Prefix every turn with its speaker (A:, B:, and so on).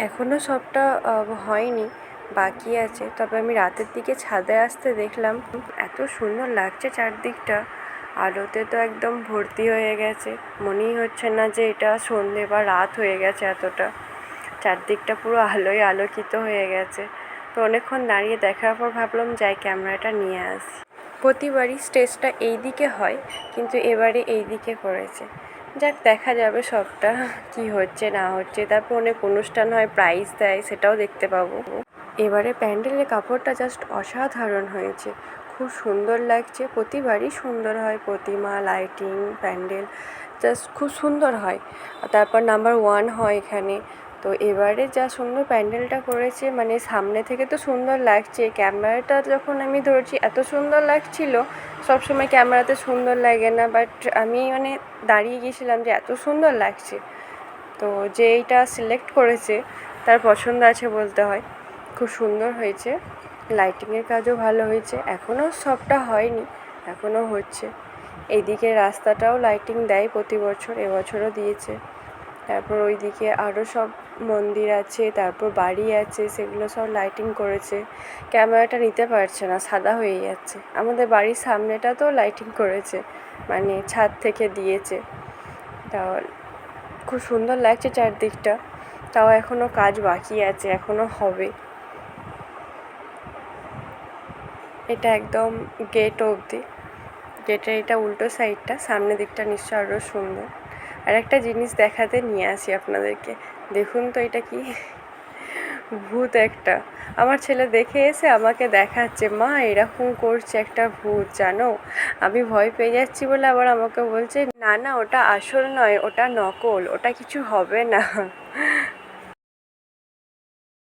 A: এখনও সবটা হয়নি, বাকি আছে। তবে আমি রাতের দিকে ছাদে আসতে দেখলাম এত সুন্দর লাগছে চারদিকটা। আলোতে তো একদম ভর্তি হয়ে গেছে, মনেই হচ্ছে না যে এটা সন্ধে বা রাত হয়ে গেছে, এতটা চারদিকটা পুরো আলোয় আলোকিত হয়ে গেছে। তো অনেকক্ষণ দাঁড়িয়ে দেখার পর ভাবলাম যাই ক্যামেরাটা নিয়ে আসি। প্রতিবারই স্টেজটা এই দিকে হয়, কিন্তু এবারে এই দিকে করেছে। যাক, দেখা যাবে সবটা কি হচ্ছে না হচ্ছে। তারপর অনেক অনুষ্ঠান হয়, প্রাইজ দেয়, সেটাও দেখতে পাবো। এবারে প্যান্ডেলের কাপড়টা জাস্ট অসাধারণ হয়েছে, খুব সুন্দর লাগছে। প্রতিবারই সুন্দর হয়, প্রতিমা, লাইটিং, প্যান্ডেল জাস্ট খুব সুন্দর হয়। তারপর নাম্বার 1 হয় এখানে। তো এবারে যা সুন্দর প্যান্ডেলটা করেছে, মানে সামনে থেকে তো সুন্দর লাগছে, ক্যামেরাটা যখন আমি ধরছি এত সুন্দর লাগছিল। সবসময় ক্যামেরাতে সুন্দর লাগে না, বাট আমি মানে দাঁড়িয়ে গিয়েছিলাম যে এত সুন্দর লাগছে। তো যে এইটা সিলেক্ট করেছে তার পছন্দ আছে বলতে হয়, খুব সুন্দর হয়েছে। লাইটিংয়ের কাজও ভালো হয়েছে, এখনও সবটা হয়নি, এখনও হচ্ছে। এইদিকে রাস্তাটাও লাইটিং দেয় প্রতি বছর, এবছরও দিয়েছে। তারপর ওইদিকে আরও সব মন্দির আছে, তারপর বাড়ি আছে, সেগুলো সব লাইটিং করেছে। ক্যামেরাটা নিতে পারছে না, সাদা হয়ে যাচ্ছে। আমাদের বাড়ির সামনেটাতেও লাইটিং করেছে, মানে ছাদ থেকে দিয়েছে। তাও খুব সুন্দর লাগছে চারদিকটা। তাও এখনও কাজ বাকি আছে, এখনও হবে। এটা একদম গেট অবধি, গেটের এটা উল্টো সাইডটা, সামনের দিকটা নিশ্চয় আরও সুন্দর। আর একটা জিনিস দেখাতে নিয়ে আসি আপনাদেরকে, দেখুন তো এটা কি, ভূত একটা। আমার ছেলে দেখে এসে আমাকে দেখাচ্ছে, মা এরকম করছে একটা ভূত, জানো। আমি ভয় পেয়ে যাচ্ছি বলে আবার আমাকে বলছে, না না ওটা আসল নয়, ওটা নকল, ওটা কিছু হবে না।